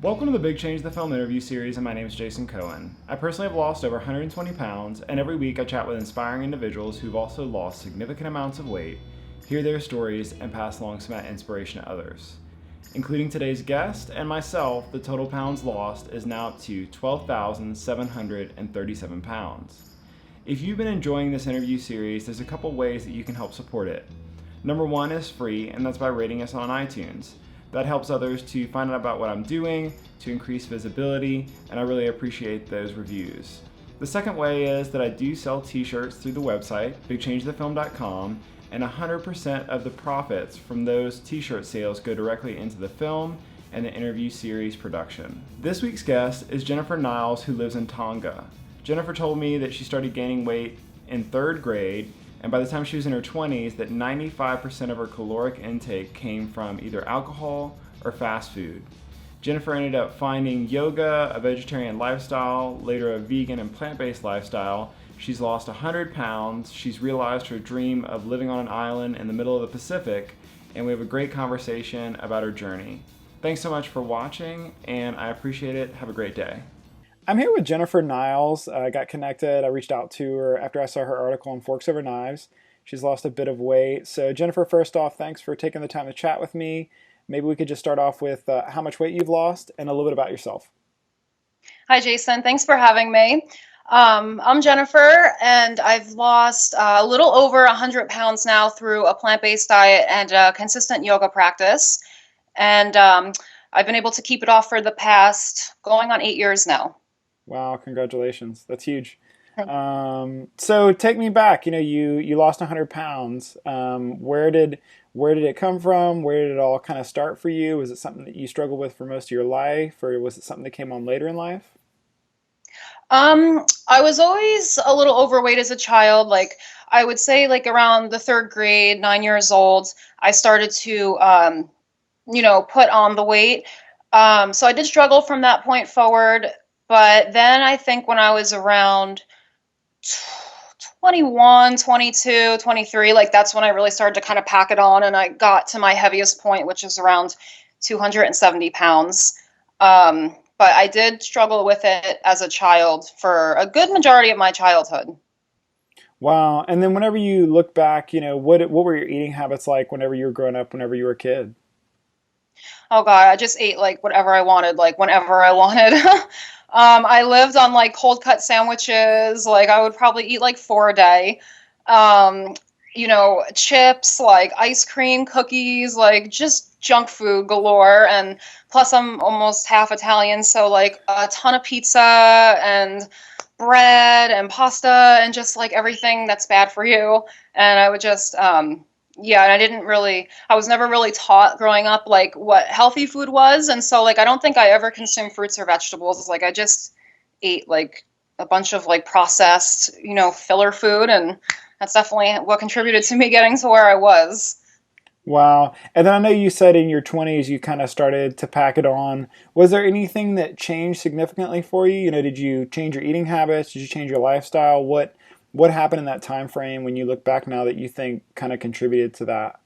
Welcome to the Big Change the Film interview series, and my name is Jason Cohen. I personally have lost over 120 pounds, and every week I chat with inspiring individuals who've also lost significant amounts of weight, hear their stories, and pass along some of that inspiration to others. Including today's guest and myself, the total pounds lost is now up to 12,737 pounds. If you've been enjoying this interview series, there's a couple ways that you can help support it. Number one is free, and that's by rating us on iTunes. That helps others to find out about what I'm doing, to increase visibility, and I really appreciate those reviews. The second way is that I do sell t-shirts through the website, bigchangethefilm.com, and 100% of the profits from those t-shirt sales go directly into the film and the interview series production. This week's guest is Jennifer Niles, who lives in Tonga. Jennifer told me that she started gaining weight in third grade, and by the time she was in her 20s, that 95% of her caloric intake came from either alcohol or fast food. Jennifer ended up finding yoga, a vegetarian lifestyle, later a vegan and plant-based lifestyle. She's lost 100 pounds. She's realized her dream of living on an island in the middle of the Pacific, and we have a great conversation about her journey. Thanks so much for watching, and I appreciate it. Have a great day. I'm here with Jennifer Niles. I got connected. I reached out to her after I saw her article on Forks Over Knives. She's lost a bit of weight. So Jennifer, first off, thanks for taking the time to chat with me. Maybe we could just start off with how much weight you've lost and a little bit about yourself. Hi, Jason. Thanks for having me. I'm Jennifer, and I've lost a little over 100 pounds now through a plant-based diet and a consistent yoga practice. And I've been able to keep it off for the past going on 8 years now. Wow, congratulations. That's huge. So take me back. You lost 100 pounds. Where did it come from? Where did it all kind of start for you? Was it something that you struggled with for most of your life, or was it something that came on later in life? I was always a little overweight as a child. Like I would say, like around the third grade, 9 years old, I started to, put on the weight. So I did struggle from that point forward. But then I think when I was around 21, 22, 23, like that's when I really started to kind of pack it on, and I got to my heaviest point, which is around 270 pounds. But I did struggle with it as a child for a good majority of my childhood. Wow. And then whenever you look back, what were your eating habits like whenever you were growing up, whenever you were a kid? Oh God, I just ate like whatever I wanted, like whenever I wanted. I lived on like cold cut sandwiches. Like I would probably eat like four a day. Um, Chips, like ice cream, cookies, like just junk food galore. And plus I'm almost half Italian, so like a ton of pizza and bread and pasta and just like everything that's bad for you. And I would just, yeah, and I was never really taught growing up like what healthy food was. And so like I don't think I ever consumed fruits or vegetables. Like I just ate like a bunch of like processed, filler food. And that's definitely what contributed to me getting to where I was. Wow. And then I know you said in your 20s you kind of started to pack it on. Was there anything that changed significantly for you? Did you change your eating habits? Did you change your lifestyle? What happened in that time frame when you look back now that you think kind of contributed to that?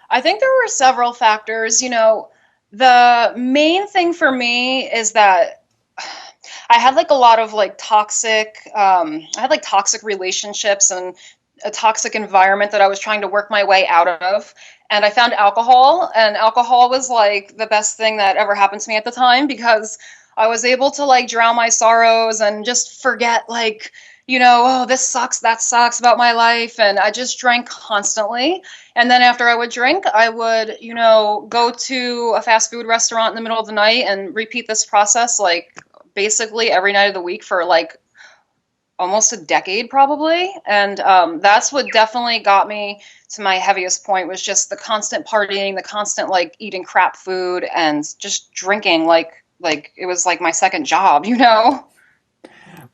I think there were several factors. The main thing for me is that I had like a lot of like I had like toxic relationships and a toxic environment that I was trying to work my way out of. And I found alcohol, and alcohol was like the best thing that ever happened to me at the time because I was able to like drown my sorrows and just forget like, oh, this sucks, that sucks about my life. And I just drank constantly. And then after I would drink, I would, go to a fast food restaurant in the middle of the night and repeat this process like basically every night of the week for like almost a decade probably. And that's what definitely got me to my heaviest point was just the constant partying, the constant like eating crap food and just drinking like it was like my second job.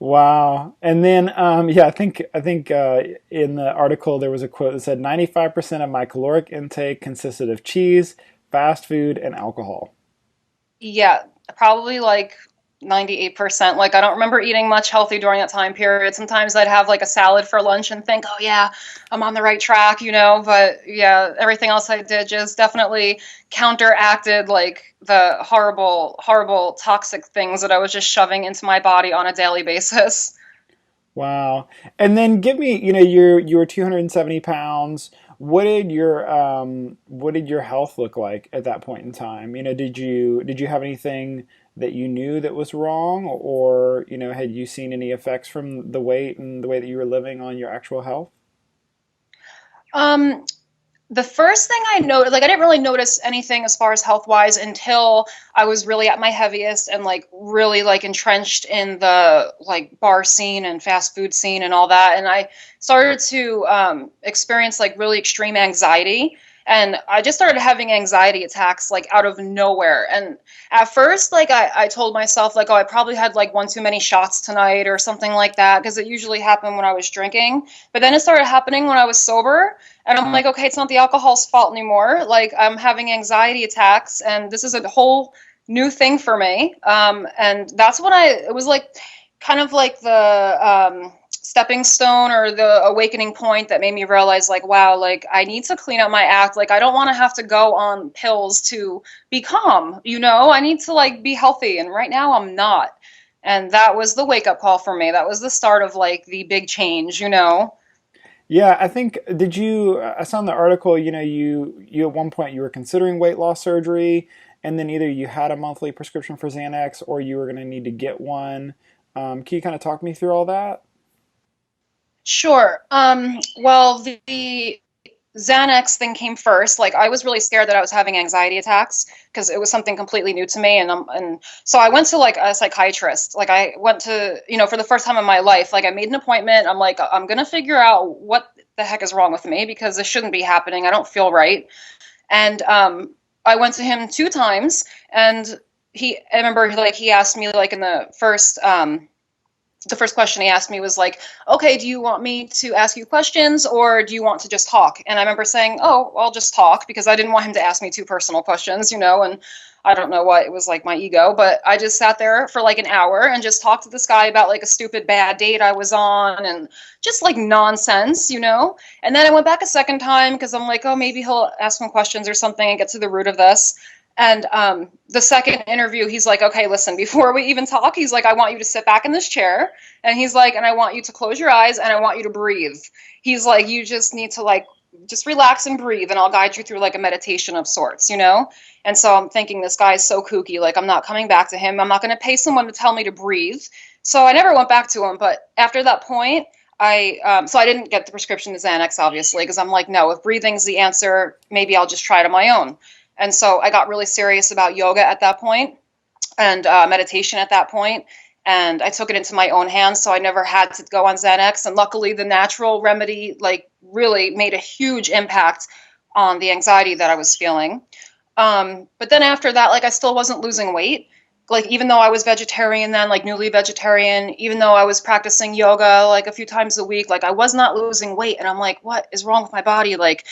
Wow. And then, yeah, I think in the article there was a quote that said 95% of my caloric intake consisted of cheese, fast food, and alcohol. Yeah, probably like 98%. Like, I don't remember eating much healthy during that time period. Sometimes I'd have like a salad for lunch and think, oh yeah, I'm on the right track, you know. But yeah, everything else I did just definitely counteracted like the horrible, horrible toxic things that I was just shoving into my body on a daily basis. Wow. And then give me, you were 270 pounds. What did your health look like at that point in time? Did you have anything that you knew that was wrong, or, had you seen any effects from the weight and the way that you were living on your actual health? Um, the first thing I noticed, like, I didn't really notice anything as far as health wise until I was really at my heaviest and like really like entrenched in the like bar scene and fast food scene and all that. And I started to experience like really extreme anxiety. And I just started having anxiety attacks like out of nowhere. And at first, like I told myself like, oh, I probably had like one too many shots tonight or something like that, because it usually happened when I was drinking. But then it started happening when I was sober. And I'm like, okay, it's not the alcohol's fault anymore. Like, I'm having anxiety attacks, and this is a whole new thing for me. And that's when it was like kind of like the stepping stone or the awakening point that made me realize, like, wow, like, I need to clean up my act. Like, I don't want to have to go on pills to be calm, you know? I need to, like, be healthy. And right now, I'm not. And that was the wake up call for me. That was the start of, like, the big change, you know? Yeah, I think I saw in the article, you at one point you were considering weight loss surgery, and then either you had a monthly prescription for Xanax or you were going to need to get one. Can you kind of talk me through all that? Sure. Well, the Xanax thing came first. Like, I was really scared that I was having anxiety attacks because it was something completely new to me, and so I went to like a psychiatrist. Like, I went to, for the first time in my life. Like, I made an appointment. I'm like, I'm gonna figure out what the heck is wrong with me, because this shouldn't be happening. I don't feel right. And I went to him 2 times, and I remember like he asked me like in the first question he asked me was like, okay, do you want me to ask you questions or do you want to just talk? And I remember saying, oh, I'll just talk, because I didn't want him to ask me too personal questions, and I don't know what, it was like my ego, but I just sat there for like an hour and just talked to this guy about like a stupid bad date I was on and just like nonsense. And then I went back a second time because I'm like, oh, maybe he'll ask some questions or something and get to the root of this. And the second interview, he's like, okay, listen, before we even talk, he's like, I want you to sit back in this chair. And he's like, and I want you to close your eyes and I want you to breathe. He's like, you just need to like, just relax and breathe, and I'll guide you through like a meditation of sorts. And so I'm thinking, this guy is so kooky. Like, I'm not coming back to him. I'm not going to pay someone to tell me to breathe. So I never went back to him. But after that point, so I didn't get the prescription to Xanax, obviously, because I'm like, no, if breathing's the answer, maybe I'll just try it on my own. And so I got really serious about yoga at that point, and meditation at that point, and I took it into my own hands, so I never had to go on Xanax. And luckily, the natural remedy like really made a huge impact on the anxiety that I was feeling. But then after that, like, I still wasn't losing weight. Like, even though I was vegetarian then, like newly vegetarian, even though I was practicing yoga like a few times a week, like, I was not losing weight. And I'm like, what is wrong with my body? Like,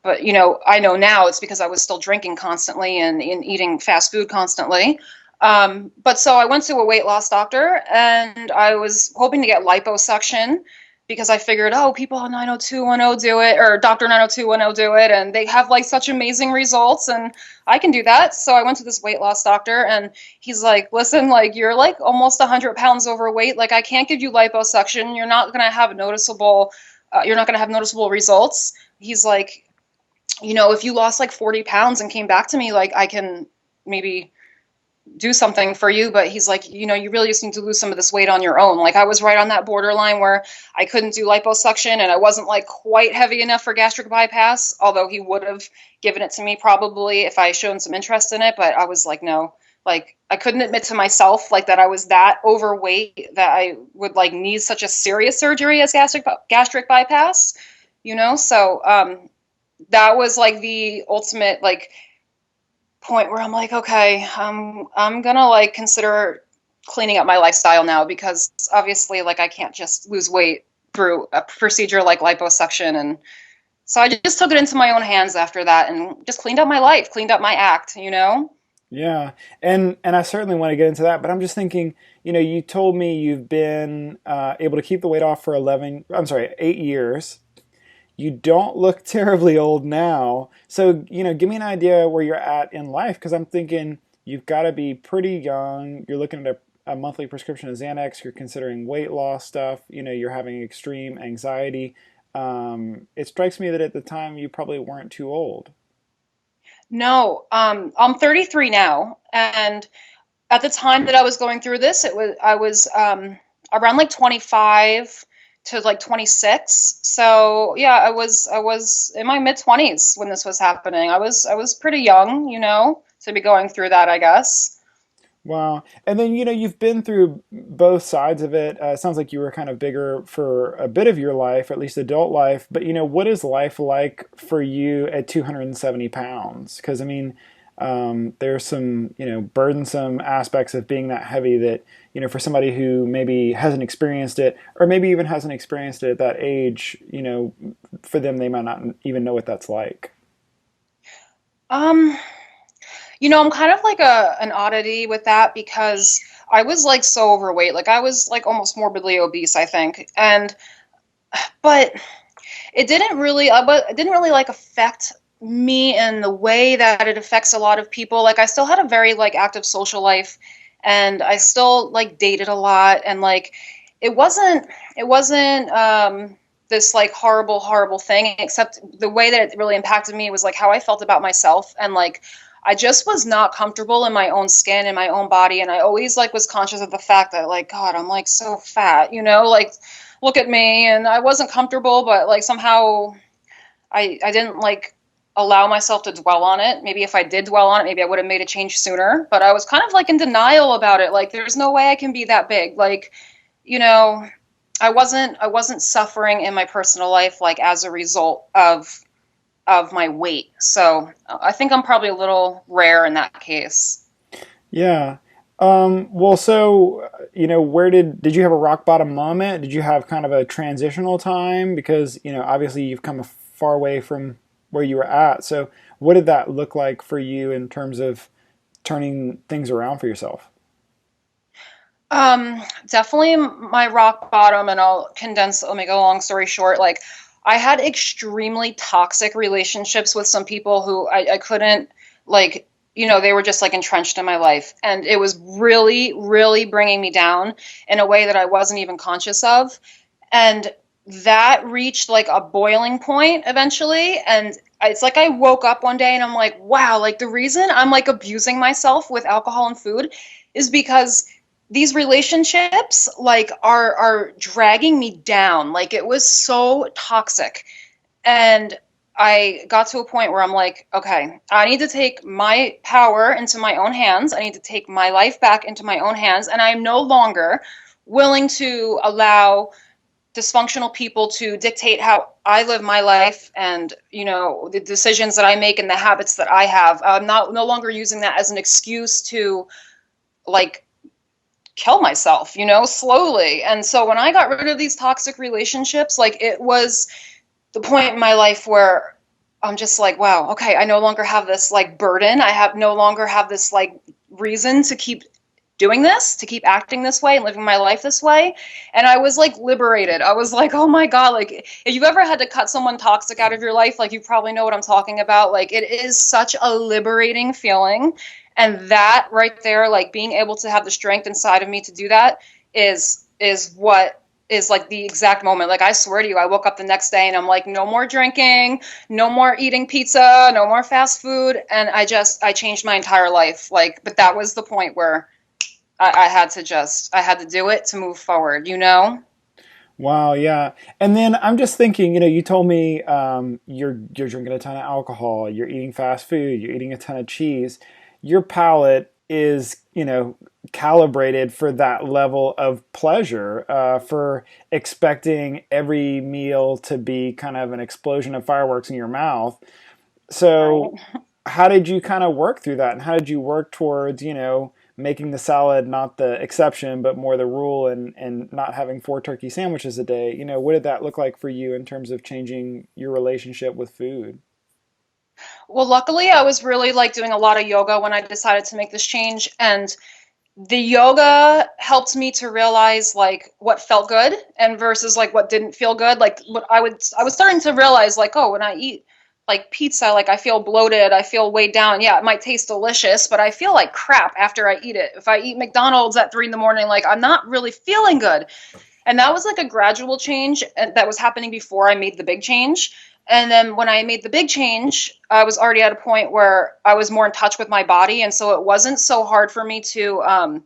but, I know now it's because I was still drinking constantly and eating fast food constantly. But so I went to a weight loss doctor, and I was hoping to get liposuction because I figured, oh, people on 90210 do it, or Dr. 90210 do it, and they have like such amazing results, and I can do that. So I went to this weight loss doctor, and he's like, listen, like, you're like almost 100 pounds overweight. Like, I can't give you liposuction. You're not going to have noticeable results. He's like, if you lost like 40 pounds and came back to me, like, I can maybe do something for you. But he's like, you really just need to lose some of this weight on your own. Like, I was right on that borderline where I couldn't do liposuction, and I wasn't like quite heavy enough for gastric bypass, although he would have given it to me probably if I shown some interest in it. But I was like, no, like, I couldn't admit to myself like that I was that overweight that I would like need such a serious surgery as gastric bypass, so that was like the ultimate like point where I'm like, okay, I'm gonna like consider cleaning up my lifestyle now, because obviously like I can't just lose weight through a procedure like liposuction. And so I just took it into my own hands after that and just cleaned up my life, cleaned up my act. Yeah, and I certainly want to get into that, but I'm just thinking, you told me you've been able to keep the weight off for 8 years. You don't look terribly old now. So, give me an idea where you're at in life, because I'm thinking you've got to be pretty young. You're looking at a monthly prescription of Xanax. You're considering weight loss stuff. You're having extreme anxiety. It strikes me that at the time you probably weren't too old. No, I'm 33 now, and at the time that I was going through this, I was around like 25 to like 26. So yeah, I was in my mid 20s when this was happening. I was pretty young, to be going through that, I guess. Wow. And then, you've been through both sides of it. It sounds like you were kind of bigger for a bit of your life, at least adult life. But, what is life like for you at 270 pounds? Because, I mean, there's some, burdensome aspects of being that heavy that, for somebody who maybe hasn't experienced it, or maybe even hasn't experienced it at that age, for them, they might not even know what that's like. Um, I'm kind of like an oddity with that because I was like so overweight. Like I was like almost morbidly obese, I think. And but it didn't really like affect me in the way that it affects a lot of people. Like I still had a very like active social life, and I still like dated a lot, and like it wasn't it wasn't this like horrible thing, except the way that it really impacted me was like how I felt about myself, and like I just was not comfortable in my own skin and my own body, and I always like was conscious of the fact that like God, I'm like so fat, like look at me, and I wasn't comfortable, but like somehow I didn't like allow myself to dwell on it. Maybe if I did dwell on it, maybe I would have made a change sooner, but I was kind of like in denial about it. Like there's no way I can be that big. Like, you know, I wasn't suffering in my personal life like as a result of my weight. So I think I'm probably a little rare in that case. Yeah. Well, so, where did you have a rock bottom moment? Did you have kind of a transitional time? Because, obviously you've come a far away from where you were at. So what did that look like for you in terms of turning things around for yourself? Definitely my rock bottom, and let me go long story short. Like, I had extremely toxic relationships with some people who I couldn't, like, they were just like entrenched in my life. And it was really, really bringing me down in a way that I wasn't even conscious of. And that reached like a boiling point eventually. And it's like I woke up one day and I'm like, wow, like the reason I'm like abusing myself with alcohol and food is because these relationships like are dragging me down. Like it was so toxic. And I got to a point where I'm like, okay, I need to take my power into my own hands. I need to take my life back into my own hands. And I'm no longer willing to allow dysfunctional people to dictate how I live my life, and the decisions that I make and the habits that I have. I'm not no longer using that as an excuse to like kill myself, slowly. And so when I got rid of these toxic relationships, like it was the point in my life where I'm just like, wow, okay, I no longer have this like burden. I have no longer have this like reason to keep doing this, to keep acting this way and living my life this way. And I was like liberated. I was like, oh my God, like if you've ever had to cut someone toxic out of your life, like you probably know what I'm talking about. Like it is such a liberating feeling. And that right there, like being able to have the strength inside of me to do that is what is like the exact moment. Like I swear to you, I woke up the next day and I'm like, no more drinking, no more eating pizza, no more fast food. And I changed my entire life. Like, but that was the point where I had to do it to move forward, Wow, yeah. And then I'm just thinking, you told me you're drinking a ton of alcohol, you're eating fast food, you're eating a ton of cheese. Your palate is, calibrated for that level of pleasure, for expecting every meal to be kind of an explosion of fireworks in your mouth. So, Right. how did you kind of work through that? And how did you work towards, making the salad not the exception, but more the rule, and not having 4 turkey sandwiches a day? What did that look like for you in terms of changing your relationship with food? Well, luckily, I was really like doing a lot of yoga when I decided to make this change, and the yoga helped me to realize like what felt good and versus like what didn't feel good. Like what I was starting to realize like, oh, when I eat like pizza, like I feel bloated, I feel weighed down. Yeah, it might taste delicious, but I feel like crap after I eat it. If I eat McDonald's at 3 in the morning, like I'm not really feeling good. And that was like a gradual change that was happening before I made the big change. And then when I made the big change, I was already at a point where I was more in touch with my body. And so it wasn't so hard for me to,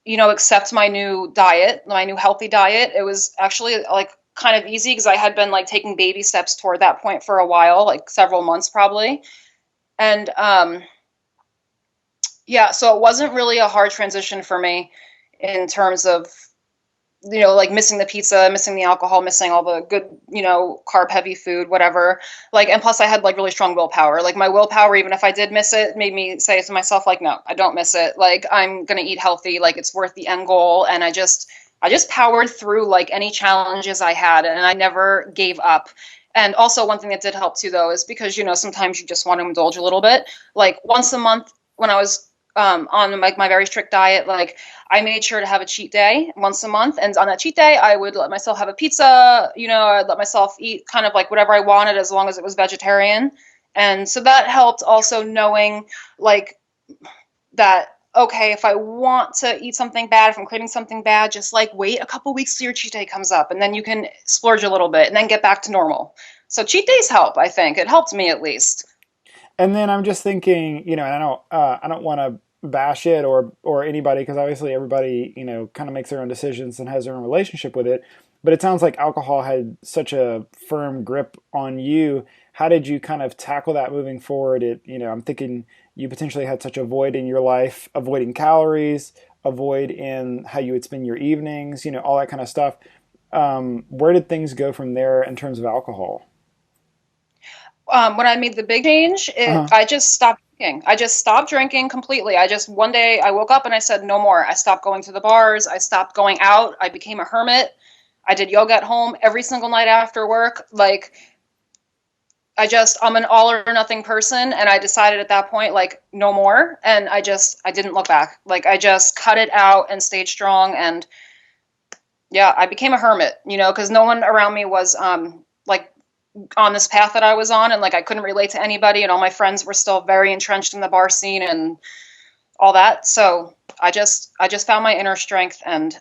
accept my new diet, my new healthy diet. It was actually like kind of easy because I had been like taking baby steps toward that point for a while, like several months probably. And yeah, so it wasn't really a hard transition for me in terms of like missing the pizza, missing the alcohol, missing all the good, carb heavy food, whatever. Like, and plus I had like really strong willpower. Like my willpower, even if I did miss it, made me say to myself, like, no, I don't miss it. Like I'm going to eat healthy. Like it's worth the end goal. And I just powered through like any challenges I had, and I never gave up. And also one thing that did help too, though, is because, sometimes you just want to indulge a little bit. Like once a month when I was on like my very strict diet, like I made sure to have a cheat day once a month, and on that cheat day I would let myself have a pizza. I'd let myself eat kind of like whatever I wanted as long as it was vegetarian. And so that helped, also knowing like that, okay, if I want to eat something bad, if I'm craving something bad, just like wait a couple weeks till your cheat day comes up, and then you can splurge a little bit and then get back to normal. So cheat days help. I think it helped me at least. And then I'm just thinking, and I don't want to bash it or anybody, because obviously everybody kind of makes their own decisions and has their own relationship with it. But it sounds like alcohol had such a firm grip on you. How did you kind of tackle that moving forward? I'm thinking you potentially had such a void in your life, avoiding calories, a void in how you would spend your evenings, all that kind of stuff. Where did things go from there in terms of alcohol? When I made the big change, I just stopped drinking. I just stopped drinking completely. One day I woke up and I said, no more. I stopped going to the bars. I stopped going out. I became a hermit. I did yoga at home every single night after work. Like, I'm an all or nothing person. And I decided at that point, like, no more. And I didn't look back. Like, I just cut it out and stayed strong. And yeah, I became a hermit, because no one around me was, like, on this path that I was on, and like I couldn't relate to anybody, and all my friends were still very entrenched in the bar scene and all that. So I just found my inner strength and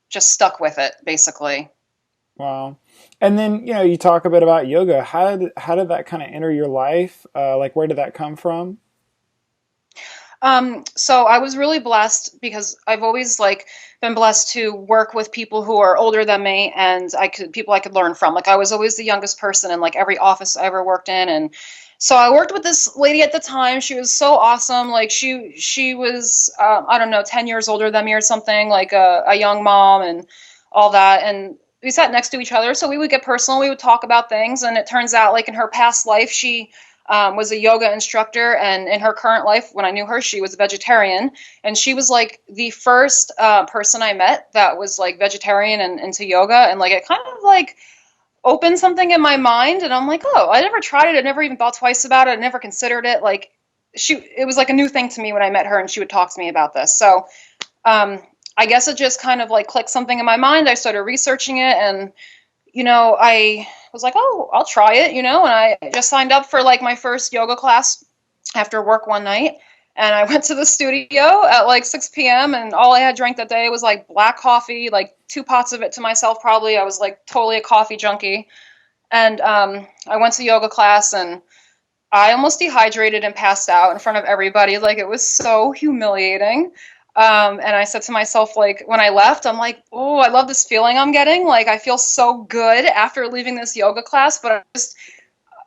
just stuck with it, basically. Wow. And then you talk a bit about yoga. How did that kind of enter your life? Like where did that come from? So I was really blessed because I've always like been blessed to work with people who are older than me, and people I could learn from. Like I was always the youngest person in like every office I ever worked in. And so I worked with this lady at the time. She was so awesome. Like she was, I don't know, 10 years older than me or something, like a young mom and all that. And we sat next to each other. So we would get personal. We would talk about things. And it turns out like in her past life, she was a yoga instructor, and in her current life, when I knew her, she was a vegetarian, and she was like the first person I met that was like vegetarian and into yoga, and like it kind of like opened something in my mind, and I'm like, oh, I never tried it, I never even thought twice about it, I never considered it. Like it was like a new thing to me when I met her, and she would talk to me about this. So I guess it just kind of like clicked something in my mind. I started researching it, and I was like, oh, I'll try it, and I just signed up for like my first yoga class after work one night. And I went to the studio at like 6 p.m. and all I had drank that day was like black coffee, like 2 pots of it to myself probably. I was like totally a coffee junkie. And I went to yoga class and I almost dehydrated and passed out in front of everybody. Like it was so humiliating. And I said to myself, like, when I left, I'm like, oh, I love this feeling I'm getting. Like, I feel so good after leaving this yoga class, but I just,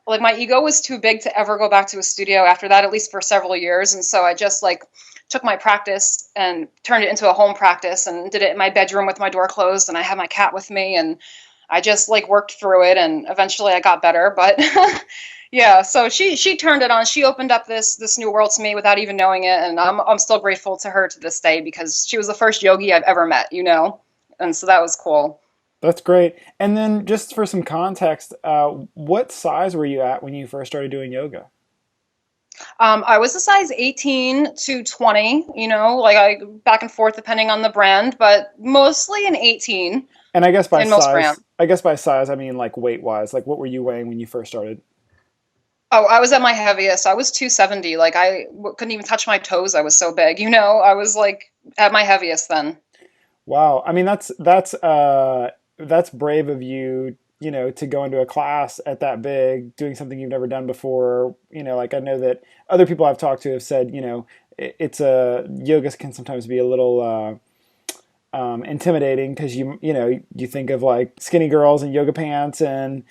like, my ego was too big to ever go back to a studio after that, at least for several years. And so I just, like, took my practice and turned it into a home practice and did it in my bedroom with my door closed, and I had my cat with me, and I just, like, worked through it, and eventually I got better, but... Yeah, so she turned it on. She opened up this new world to me without even knowing it, and I'm still grateful to her to this day because she was the first yogi I've ever met, and so that was cool. That's great. And then just for some context, what size were you at when you first started doing yoga? I was a size 18 to 20, like I back and forth depending on the brand, but mostly an 18 And in most brands. I guess by size, I mean like weight wise. Like, what were you weighing when you first started? Oh, I was at my heaviest. I was 270. Like couldn't even touch my toes. I was so big, I was like at my heaviest then. Wow. I mean, that's brave of you, to go into a class at that big, doing something you've never done before. Like I know that other people I've talked to have said, it's yoga can sometimes be a little intimidating because you think of like skinny girls in yoga pants and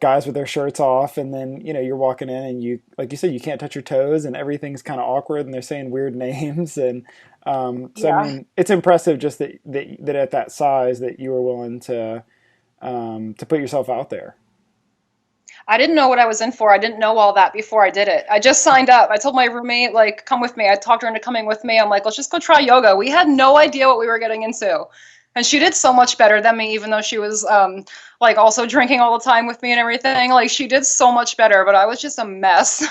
guys with their shirts off, and then you're walking in and you, like you said, you can't touch your toes and everything's kind of awkward and they're saying weird names. And so I Yeah. mean, it's impressive just that at that size that you were willing to put yourself out there. I didn't know what I was in for. I didn't know all that before I did it. I just signed up. I told my roommate, like, come with me. I talked her into coming with me. I'm like, let's just go try yoga. We had no idea what we were getting into. And she did so much better than me, even though she was like also drinking all the time with me and everything. Like she did so much better, but I was just a mess.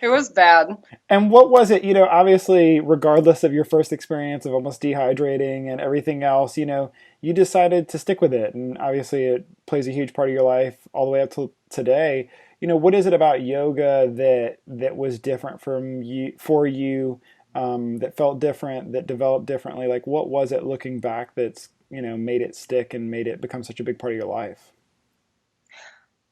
It was bad. And what was it, obviously, regardless of your first experience of almost dehydrating and everything else, you decided to stick with it. And obviously, it plays a huge part of your life all the way up to today. What is it about yoga that was different for you, that felt different, that developed differently? Like, what was it looking back that's, made it stick and made it become such a big part of your life?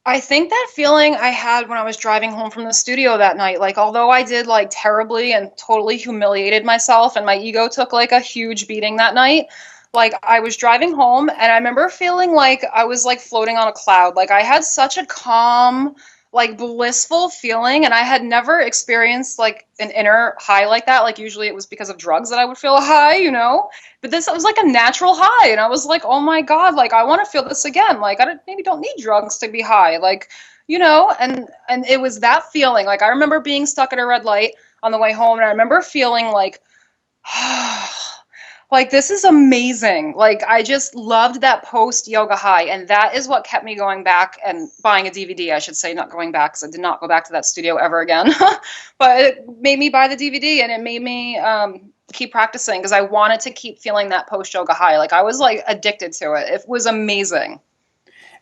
I think that feeling I had when I was driving home from the studio that night, like, although I did like terribly and totally humiliated myself and my ego took like a huge beating that night, like I was driving home and I remember feeling like I was like floating on a cloud. Like I had such a calm, like blissful feeling, and I had never experienced like an inner high like that. Like usually it was because of drugs that I would feel a high, but this was like a natural high, and I was like, oh my God, like I want to feel this again. Like maybe don't need drugs to be high, like, and it was that feeling. Like I remember being stuck at a red light on the way home, and I remember feeling like, like this is amazing. Like I just loved that post yoga high, and that is what kept me going back and buying a DVD. I should say, not going back, because I did not go back to that studio ever again. But it made me buy the DVD, and it made me keep practicing because I wanted to keep feeling that post yoga high. Like I was like addicted to it. It was amazing.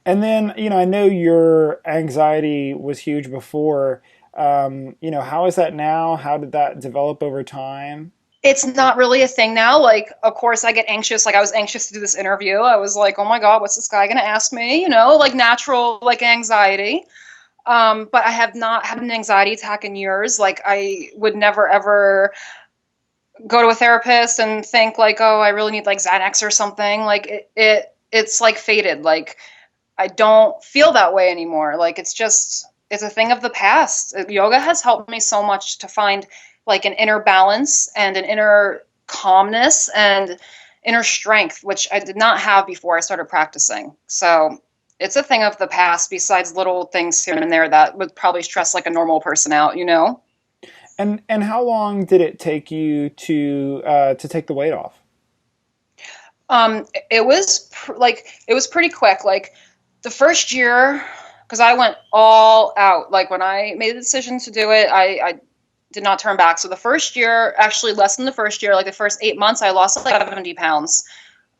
And then, I know your anxiety was huge before. How is that now? How did that develop over time? It's not really a thing now. Like, of course, I get anxious. Like, I was anxious to do this interview. I was like, oh my God, what's this guy going to ask me? Like natural, like anxiety. But I have not had an anxiety attack in years. Like, I would never, ever go to a therapist and think like, oh, I really need like Xanax or something. Like, it's like faded. Like, I don't feel that way anymore. Like, it's a thing of the past. Yoga has helped me so much to find like an inner balance and an inner calmness and inner strength, which I did not have before I started practicing. So it's a thing of the past, besides little things here and there that would probably stress like a normal person out. And how long did it take you to take the weight off? It was it was pretty quick. Like the first year, because I went all out. Like when I made the decision to do it, I did not turn back. So the first year, actually less than the first year, like the first 8 months, I lost like 70 pounds.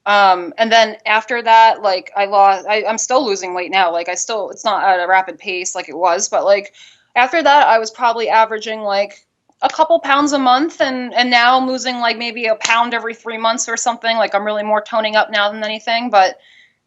And then after that, like I'm still losing weight now. Like it's not at a rapid pace like it was, but like after that, I was probably averaging like a couple pounds a month. And now I'm losing like maybe a pound every 3 months or something. Like I'm really more toning up now than anything. But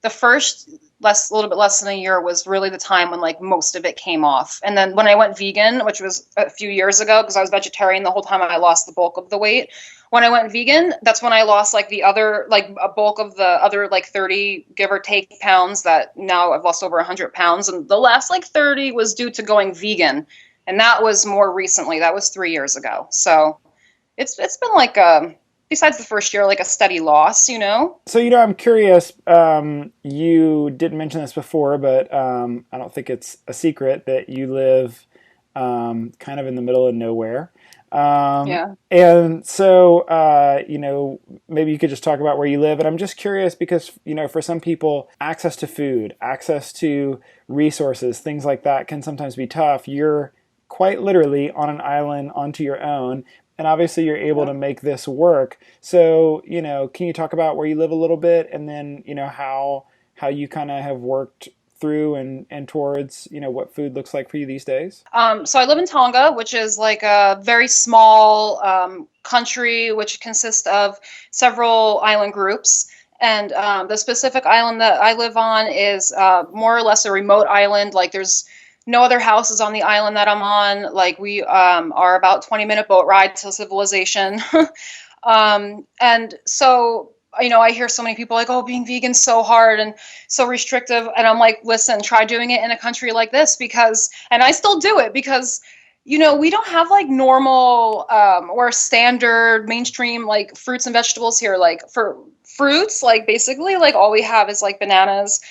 the first a little bit less than a year was really the time when like most of it came off. And then when I went vegan, which was a few years ago, because I was vegetarian the whole time, I lost the bulk of the weight. When I went vegan, that's when I lost like the other, like a bulk of the other like 30, give or take, pounds that now I've lost over 100 pounds. And the last like 30 was due to going vegan. And that was more recently. That was 3 years ago. So it's been like besides the first year, like a steady loss. So, I'm curious, you didn't mention this before, but I don't think it's a secret that you live kind of in the middle of nowhere. Yeah. And so, maybe you could just talk about where you live. And I'm just curious because, for some people, access to food, access to resources, things like that can sometimes be tough. You're quite literally on an island onto your own. And obviously you're able to make this work. So, can you talk about where you live a little bit, and then, how you kind of have worked through and towards, what food looks like for you these days? So I live in Tonga, which is like a very small country, which consists of several island groups. And the specific island that I live on is more or less a remote island. Like there's no other houses on the island that I'm on. Like we are about 20-minute boat ride to civilization. And so, I hear so many people like, oh, being vegan's so hard and so restrictive. And I'm like, listen, try doing it in a country like this and I still do it because, we don't have like normal or standard mainstream like fruits and vegetables here. Like for fruits, like basically like all we have is like bananas,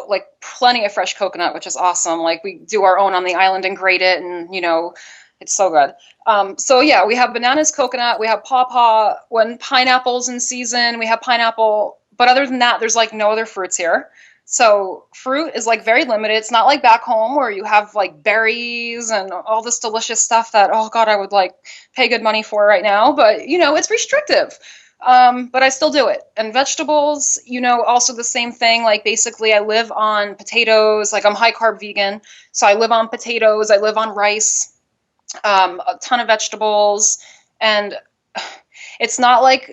like plenty of fresh coconut, which is awesome. Like we do our own on the island and grate it, and it's so good. So yeah, we have bananas, coconut, we have pawpaw. When pineapple's in season, we have pineapple. But other than that, there's like no other fruits here. So fruit is like very limited. It's not like back home where you have like berries and all this delicious stuff that, oh God, I would like pay good money for right now. But it's restrictive. But I still do it. And vegetables, also the same thing. Like basically I live on potatoes. Like I'm high carb vegan. So I live on potatoes. I live on rice. A ton of vegetables, and it's not like,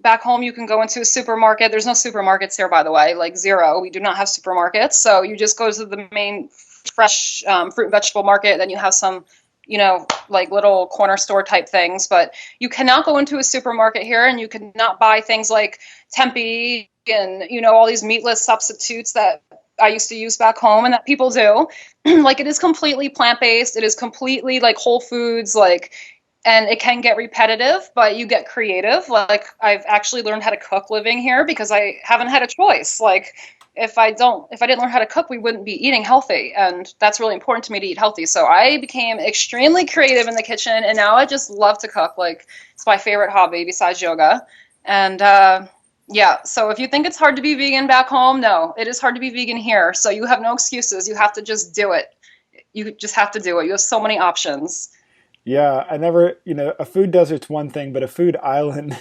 back home you can go into a supermarket. There's no supermarkets here, by the way, like zero. We do not have supermarkets. So you just go to the main fresh fruit and vegetable market. Then you have some, like little corner store type things, but you cannot go into a supermarket here, and you cannot buy things like tempeh and, all these meatless substitutes that I used to use back home and that people do. Like it is completely plant-based. It is completely like whole foods, like, and it can get repetitive, but you get creative. Like I've actually learned how to cook living here because I haven't had a choice. Like if I didn't learn how to cook, we wouldn't be eating healthy. And that's really important to me to eat healthy. So I became extremely creative in the kitchen, and now I just love to cook. Like it's my favorite hobby besides yoga. And, yeah, so if you think it's hard to be vegan back home, no, it is hard to be vegan here. So you have no excuses. You have to just do it. You just have to do it. You have so many options. Yeah, I never, a food desert's one thing, but a food island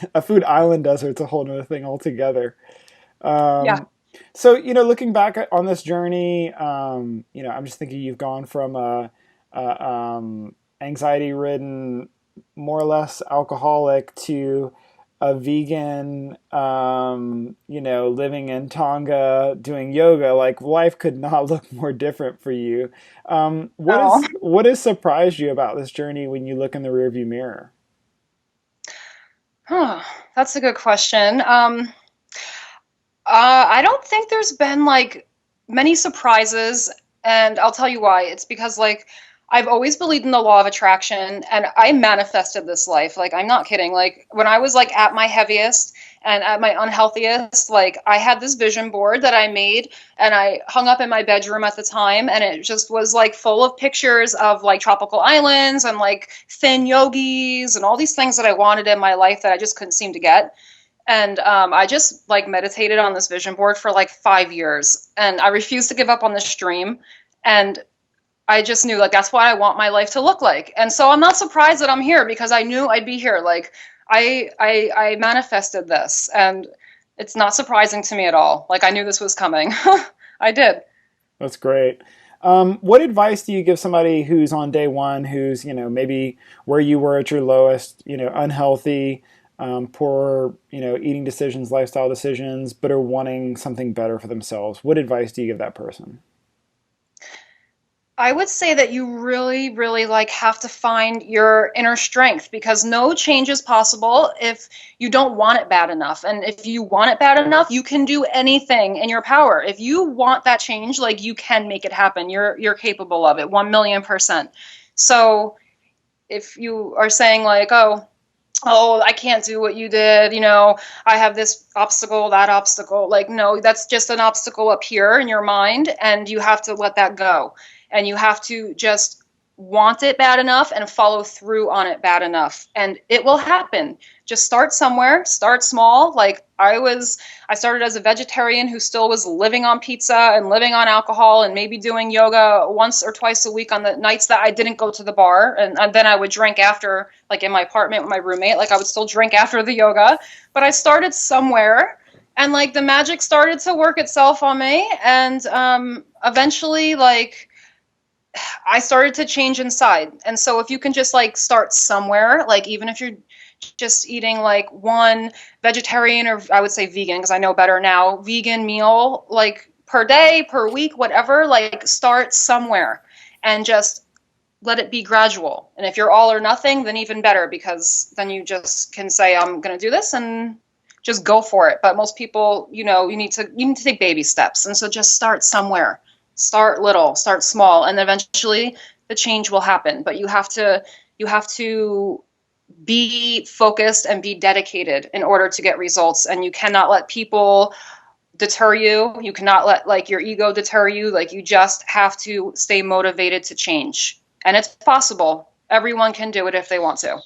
desert's a whole other thing altogether. Yeah. So, looking back on this journey, I'm just thinking you've gone from anxiety-ridden, more or less alcoholic to a vegan, living in Tonga, doing yoga. Like life could not look more different for you. What has surprised you about this journey when you look in the rearview mirror? That's a good question. I don't think there's been like many surprises, and I'll tell you why. It's because like I've always believed in the law of attraction, and I manifested this life. Like, I'm not kidding. Like, when I was like at my heaviest and at my unhealthiest, like I had this vision board that I made and I hung up in my bedroom at the time. And it just was like full of pictures of like tropical islands and like thin yogis and all these things that I wanted in my life that I just couldn't seem to get. And I just like meditated on this vision board for like 5 years, and I refused to give up on this dream. And I just knew like that's what I want my life to look like. And so I'm not surprised that I'm here because I knew I'd be here. Like I manifested this, and it's not surprising to me at all. Like I knew this was coming. I did. That's great. What advice do you give somebody who's on day one, who's, maybe where you were at your lowest, unhealthy, poor, eating decisions, lifestyle decisions, but are wanting something better for themselves? What advice do you give that person? I would say that you really, really like have to find your inner strength, because no change is possible if you don't want it bad enough. And if you want it bad enough, you can do anything in your power. If you want that change, like you can make it happen. You're capable of it 1,000,000%. So if you are saying like, oh, I can't do what you did, I have this obstacle, that obstacle. Like, no, that's just an obstacle up here in your mind, and you have to let that go. And you have to just want it bad enough and follow through on it bad enough, and it will happen. Just start somewhere, start small. Like I started as a vegetarian who still was living on pizza and living on alcohol and maybe doing yoga once or twice a week on the nights that I didn't go to the bar. And then I would drink after, like in my apartment with my roommate, like I would still drink after the yoga, but I started somewhere. And like the magic started to work itself on me. And eventually, like, I started to change inside. And so if you can just like start somewhere, like even if you're just eating like one vegetarian, or I would say vegan because I know better now, vegan meal like per day, per week, whatever, like start somewhere and just let it be gradual. And if you're all or nothing, then even better, because then you just can say, I'm going to do this and just go for it. But most people, you need to take baby steps. And so just start somewhere. Start little, start small, and eventually the change will happen. But you have to be focused and be dedicated in order to get results. And you cannot let people deter you. You cannot let like your ego deter you. Like you just have to stay motivated to change. And it's possible. Everyone can do it if they want to.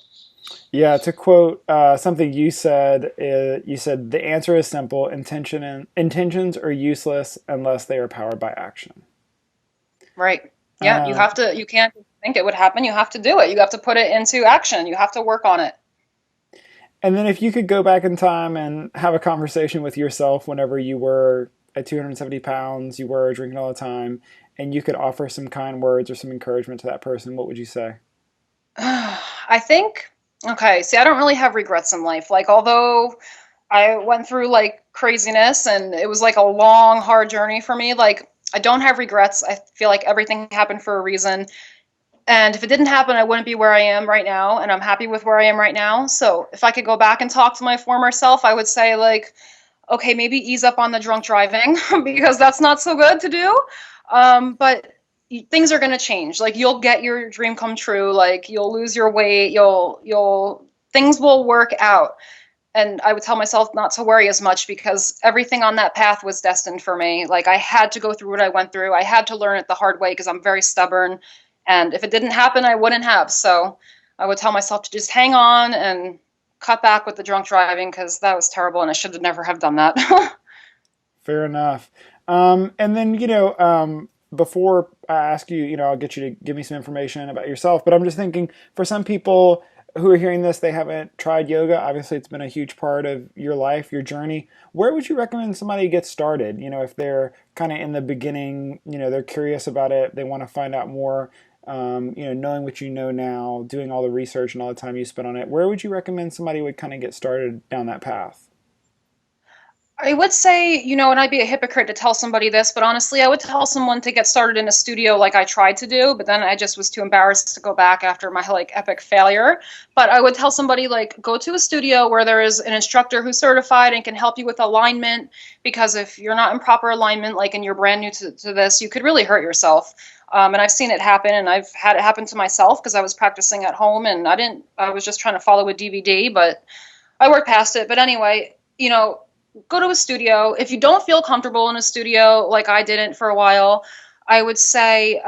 Yeah, to quote something you said, the answer is simple. Intentions are useless unless they are powered by action. Right. Yeah, you can't think it would happen. You have to do it. You have to put it into action. You have to work on it. And then if you could go back in time and have a conversation with yourself whenever you were at 270 pounds, you were drinking all the time, and you could offer some kind words or some encouragement to that person, what would you say? I think, okay, see, I don't really have regrets in life. Like, although I went through like craziness and it was like a long, hard journey for me, like I don't have regrets. I feel like everything happened for a reason. And if it didn't happen, I wouldn't be where I am right now. And I'm happy with where I am right now. So if I could go back and talk to my former self, I would say like, okay, maybe ease up on the drunk driving because that's not so good to do. But things are going to change. Like you'll get your dream come true. Like you'll lose your weight. Things will work out. And I would tell myself not to worry as much because everything on that path was destined for me. Like I had to go through what I went through. I had to learn it the hard way because I'm very stubborn. And if it didn't happen, I wouldn't have. So I would tell myself to just hang on and cut back with the drunk driving because that was terrible and I should have never have done that. Fair enough. And then, before I ask you, I'll get you to give me some information about yourself. But I'm just thinking for some people who are hearing this, they haven't tried yoga. Obviously, it's been a huge part of your life, your journey. Where would you recommend somebody get started? If they're kind of in the beginning, they're curious about it, they want to find out more. Knowing what you know now, doing all the research and all the time you spent on it, where would you recommend somebody would kind of get started down that path? I would say, and I'd be a hypocrite to tell somebody this, but honestly, I would tell someone to get started in a studio like I tried to do, but then I just was too embarrassed to go back after my like epic failure. But I would tell somebody like, go to a studio where there is an instructor who's certified and can help you with alignment, because if you're not in proper alignment, like and you're brand new to this, you could really hurt yourself. And I've seen it happen, and I've had it happen to myself because I was practicing at home and I was just trying to follow a DVD, but I worked past it. But anyway, go to a studio. If you don't feel comfortable in a studio, like I didn't for a while, I would say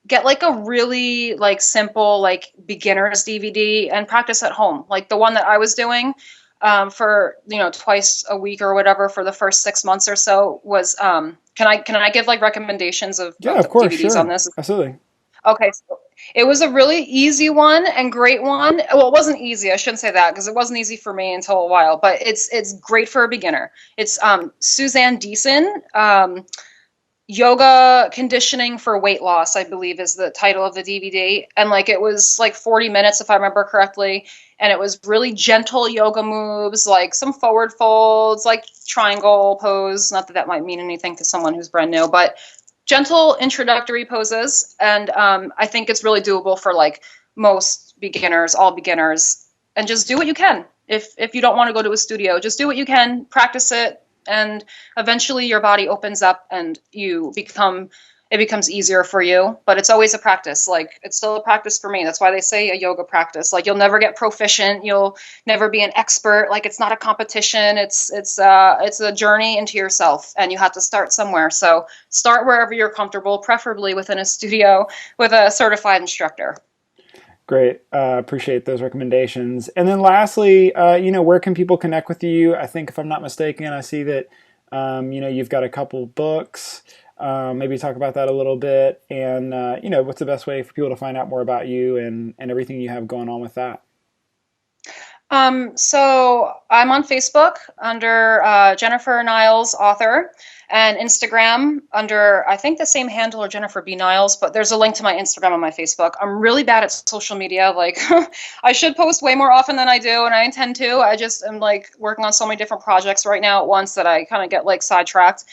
get like a really like simple like beginner's DVD and practice at home. Like the one that I was doing for twice a week or whatever for the first 6 months or so was can I give like recommendations of of course, DVDs sure. on this? Absolutely. Okay, so it was a really easy one and great one. Well, it wasn't easy. I shouldn't say that because it wasn't easy for me until a while, but it's great for a beginner. It's Suzanne Deason, Yoga Conditioning for Weight Loss, I believe is the title of the DVD. And like it was like 40 minutes if I remember correctly, and it was really gentle yoga moves, like some forward folds, like triangle pose. Not that that might mean anything to someone who's brand new, but gentle introductory poses, and I think it's really doable for like most beginners, all beginners, and just do what you can. If you don't want to go to a studio, just do what you can, practice it, and eventually your body opens up and you become it becomes easier for you. But it's always a practice. Like, it's still a practice for me. That's why they say a yoga practice. Like, you'll never get proficient. You'll never be an expert. Like, it's not a competition. It's a journey into yourself, and you have to start somewhere. So start wherever you're comfortable, preferably within a studio with a certified instructor. Great. Appreciate those recommendations. And then lastly, where can people connect with you? I think if I'm not mistaken, I see that, you've got a couple books. Maybe talk about that a little bit. And, what's the best way for people to find out more about you and everything you have going on with that? So I'm on Facebook under Jennifer Niles author, and Instagram under, I think, the same handle, or Jennifer B. Niles, but there's a link to my Instagram on my Facebook. I'm really bad at social media. Like, I should post way more often than I do, and I intend to. I just am like working on so many different projects right now at once that I kind of get like sidetracked.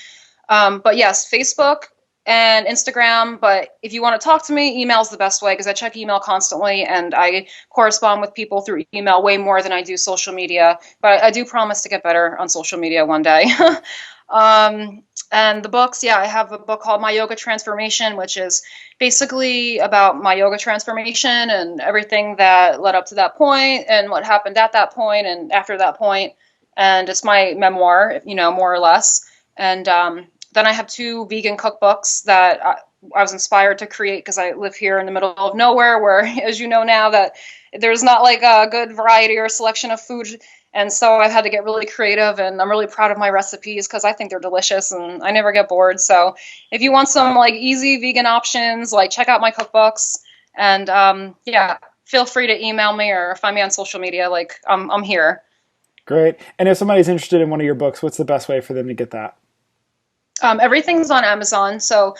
But yes, Facebook and Instagram. But if you want to talk to me, email's the best way, because I check email constantly and I correspond with people through email way more than I do social media. But I do promise to get better on social media one day. And the books, I have a book called My Yoga Transformation, which is basically about my yoga transformation and everything that led up to that point and what happened at that point and after that point. And it's my memoir, more or less. And then I have 2 vegan cookbooks that I was inspired to create because I live here in the middle of nowhere where, as you know now, that there's not like a good variety or selection of food. And so I've had to get really creative, and I'm really proud of my recipes because I think they're delicious and I never get bored. So if you want some like easy vegan options, like check out my cookbooks, and feel free to email me or find me on social media. Like, I'm here. Great. And if somebody's interested in one of your books, what's the best way for them to get that? Everything's on Amazon. So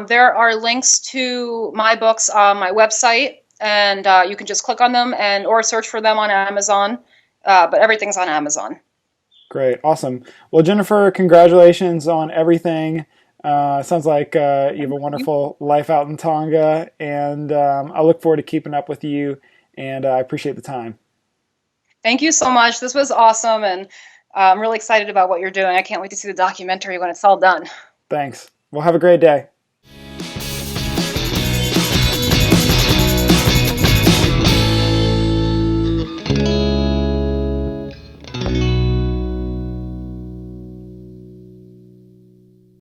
there are links to my books on my website, and you can just click on them or search for them on Amazon. But everything's on Amazon. Great. Awesome. Well, Jennifer, congratulations on everything. Sounds like you have a wonderful life out in Tonga, and I look forward to keeping up with you, and I appreciate the time. Thank you so much. This was awesome, and I'm really excited about what you're doing. I can't wait to see the documentary when it's all done. Thanks. Well, have a great day.